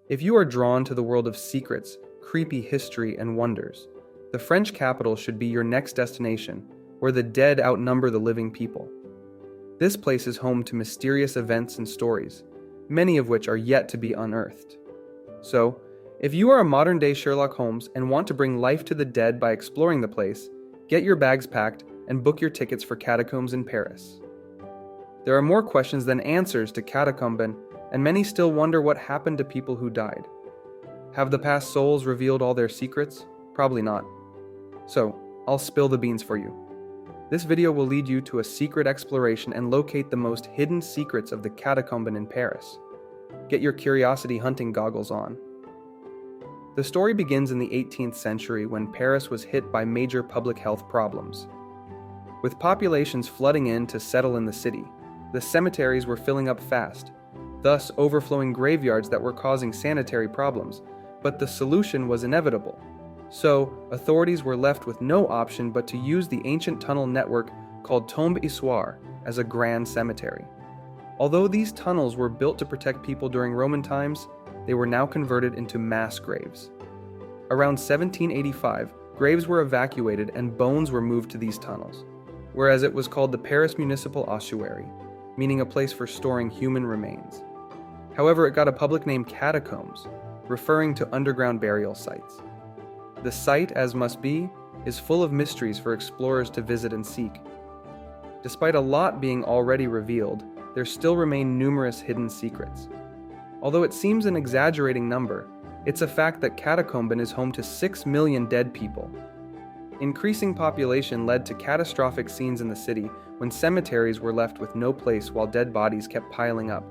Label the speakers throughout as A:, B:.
A: If you are drawn to the world of secrets, creepy history, and wonders, the French capital should be your next destination, where the dead outnumber the living people. This place is home to mysterious events and stories, many of which are yet to be unearthed. So, if you are a modern-day Sherlock Holmes and want to bring life to the dead by exploring the place, get your bags packed and book your tickets for Catacombs in Paris. There are more questions than answers to Catacombs, and many still wonder what happened to people who died. Have the past souls revealed all their secrets? Probably not. So, I'll spill the beans for you. This video will lead you to a secret exploration and locate the most hidden secrets of the Catacombs in Paris. Get your curiosity hunting goggles on. The story begins in the 18th century when Paris was hit by major public health problems. With populations flooding in to settle in the city, the cemeteries were filling up fast, thus overflowing graveyards that were causing sanitary problems, but the solution was inevitable. So, authorities were left with no option but to use the ancient tunnel network called Tombe Issoire as a grand cemetery. Although these tunnels were built to protect people during Roman times, they were now converted into mass graves. Around 1785, graves were evacuated and bones were moved to these tunnels, whereas it was called the Paris Municipal Ossuary, meaning a place for storing human remains. However, it got a public name Catacombs, referring to underground burial sites. The site, as must be, is full of mysteries for explorers to visit and seek. Despite a lot being already revealed, there still remain numerous hidden secrets. Although it seems an exaggerating number, it's a fact that Catacombs is home to 6 million dead people. Increasing population led to catastrophic scenes in the city when cemeteries were left with no place while dead bodies kept piling up.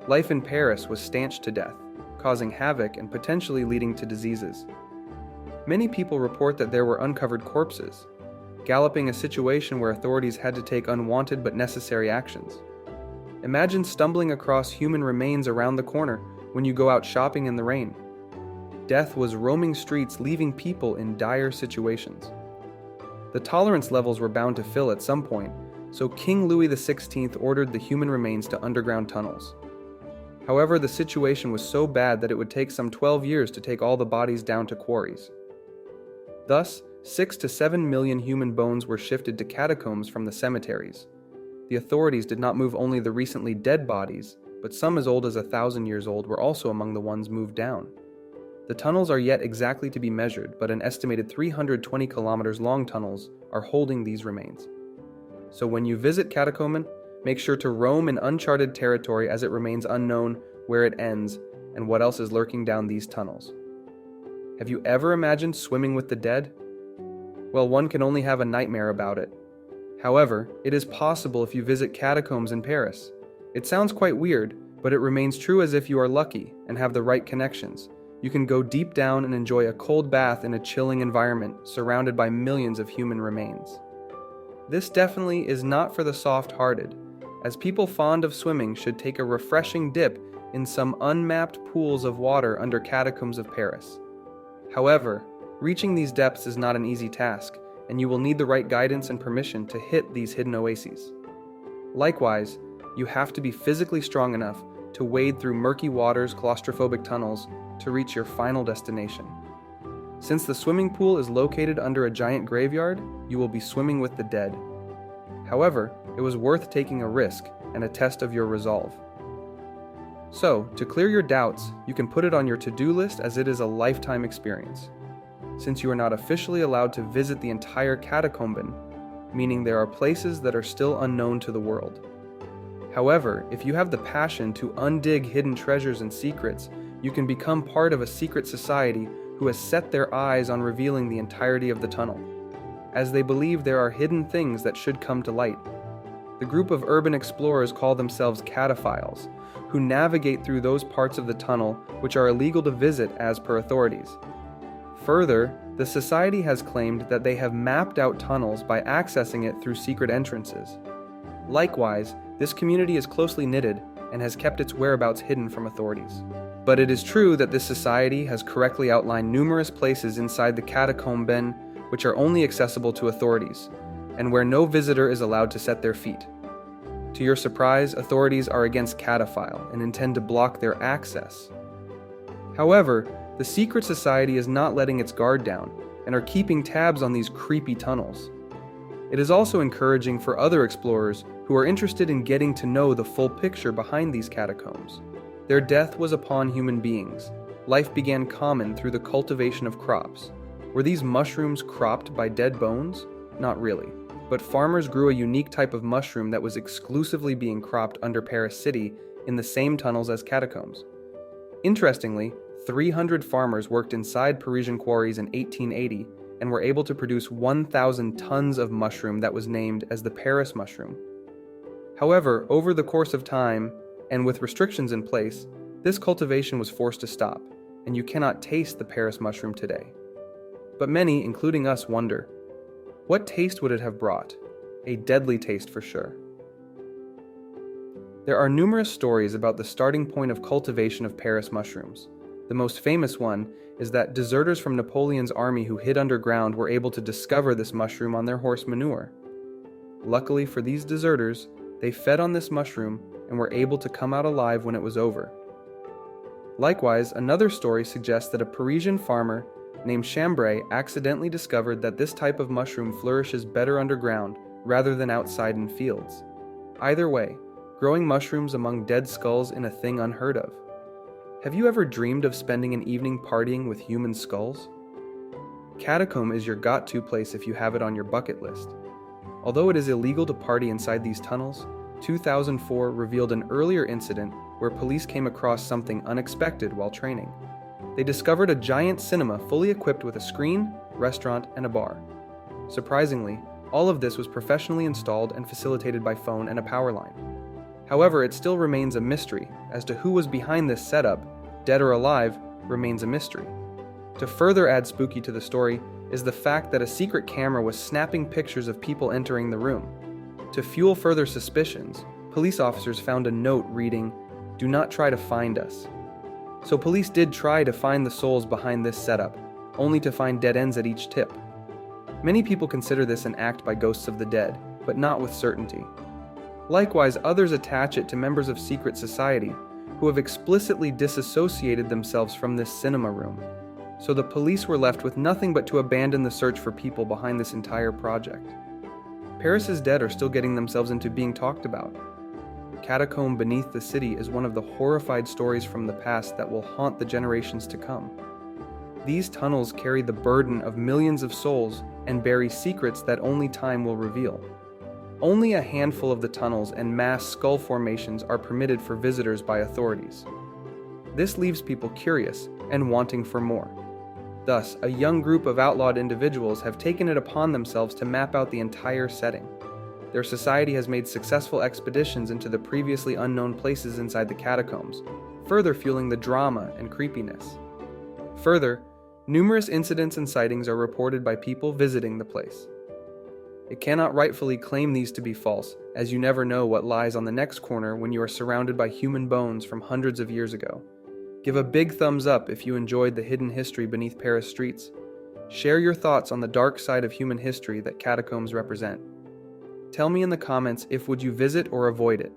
A: Life in Paris was stanched to death, causing havoc and potentially leading to diseases. Many people report that there were uncovered corpses, galloping a situation where authorities had to take unwanted but necessary actions. Imagine stumbling across human remains around the corner when you go out shopping in the rain. Death was roaming streets, leaving people in dire situations. The tolerance levels were bound to fill at some point, so King Louis XVI ordered the human remains to underground tunnels. However, the situation was so bad that it would take some 12 years to take all the bodies down to quarries. Thus, 6 to 7 million human bones were shifted to catacombs from the cemeteries. The authorities did not move only the recently dead bodies, but some as old as 1,000 years old were also among the ones moved down. The tunnels are yet exactly to be measured, but an estimated 320 kilometers long tunnels are holding these remains. So when you visit Catacombs, make sure to roam in uncharted territory as it remains unknown where it ends and what else is lurking down these tunnels. Have you ever imagined swimming with the dead? Well, one can only have a nightmare about it. However, it is possible if you visit Catacombs in Paris. It sounds quite weird, but it remains true as if you are lucky and have the right connections. You can go deep down and enjoy a cold bath in a chilling environment surrounded by millions of human remains. This definitely is not for the soft-hearted, as people fond of swimming should take a refreshing dip in some unmapped pools of water under Catacombs of Paris. However, reaching these depths is not an easy task, and you will need the right guidance and permission to hit these hidden oases. Likewise, you have to be physically strong enough to wade through murky waters, claustrophobic tunnels, to reach your final destination. Since the swimming pool is located under a giant graveyard, you will be swimming with the dead. However, it was worth taking a risk and a test of your resolve. So, to clear your doubts, you can put it on your to-do list as it is a lifetime experience. Since you are not officially allowed to visit the entire Catacombs, meaning there are places that are still unknown to the world. However, if you have the passion to undig hidden treasures and secrets, you can become part of a secret society who has set their eyes on revealing the entirety of the tunnel, as they believe there are hidden things that should come to light. The group of urban explorers call themselves cataphiles, who navigate through those parts of the tunnel which are illegal to visit as per authorities. Further, the society has claimed that they have mapped out tunnels by accessing it through secret entrances. Likewise, this community is closely knitted and has kept its whereabouts hidden from authorities. But it is true that this society has correctly outlined numerous places inside the Catacombs which are only accessible to authorities, and where no visitor is allowed to set their feet. To your surprise, authorities are against cataphile and intend to block their access. However, the secret society is not letting its guard down and are keeping tabs on these creepy tunnels. It is also encouraging for other explorers who are interested in getting to know the full picture behind these catacombs. Their death was upon human beings. Life began common through the cultivation of crops. Were these mushrooms cropped by dead bones? Not really. But farmers grew a unique type of mushroom that was exclusively being cropped under Paris City in the same tunnels as catacombs. Interestingly, 300 farmers worked inside Parisian quarries in 1880 and were able to produce 1,000 tons of mushroom that was named as the Paris mushroom. However, over the course of time, and with restrictions in place, this cultivation was forced to stop, and you cannot taste the Paris mushroom today. But many, including us, wonder, what taste would it have brought? A deadly taste for sure. There are numerous stories about the starting point of cultivation of Paris mushrooms. The most famous one is that deserters from Napoleon's army who hid underground were able to discover this mushroom on their horse manure. Luckily for these deserters, they fed on this mushroom and were able to come out alive when it was over. Likewise, another story suggests that a Parisian farmer named Chambray accidentally discovered that this type of mushroom flourishes better underground rather than outside in fields. Either way, growing mushrooms among dead skulls is a thing unheard of. Have you ever dreamed of spending an evening partying with human skulls? Catacomb is your got-to place if you have it on your bucket list. Although it is illegal to party inside these tunnels, 2004 revealed an earlier incident where police came across something unexpected while training. They discovered a giant cinema fully equipped with a screen, restaurant, and a bar. Surprisingly, all of this was professionally installed and facilitated by phone and a power line. However, it still remains a mystery as to who was behind this setup, dead or alive, remains a mystery. To further add spooky to the story is the fact that a secret camera was snapping pictures of people entering the room. To fuel further suspicions, police officers found a note reading, "Do not try to find us." So police did try to find the souls behind this setup, only to find dead ends at each tip. Many people consider this an act by ghosts of the dead, but not with certainty. Likewise, others attach it to members of secret society who have explicitly disassociated themselves from this cinema room. So the police were left with nothing but to abandon the search for people behind this entire project. Paris's dead are still getting themselves into being talked about. Catacomb beneath the city is one of the horrified stories from the past that will haunt the generations to come. These tunnels carry the burden of millions of souls and bury secrets that only time will reveal. Only a handful of the tunnels and mass skull formations are permitted for visitors by authorities. This leaves people curious and wanting for more. Thus, a young group of outlawed individuals have taken it upon themselves to map out the entire setting. Their society has made successful expeditions into the previously unknown places inside the catacombs, further fueling the drama and creepiness. Further, numerous incidents and sightings are reported by people visiting the place. It cannot rightfully claim these to be false, as you never know what lies on the next corner when you are surrounded by human bones from hundreds of years ago. Give a big thumbs up if you enjoyed the hidden history beneath Paris streets. Share your thoughts on the dark side of human history that catacombs represent. Tell me in the comments if would you visit or avoid it.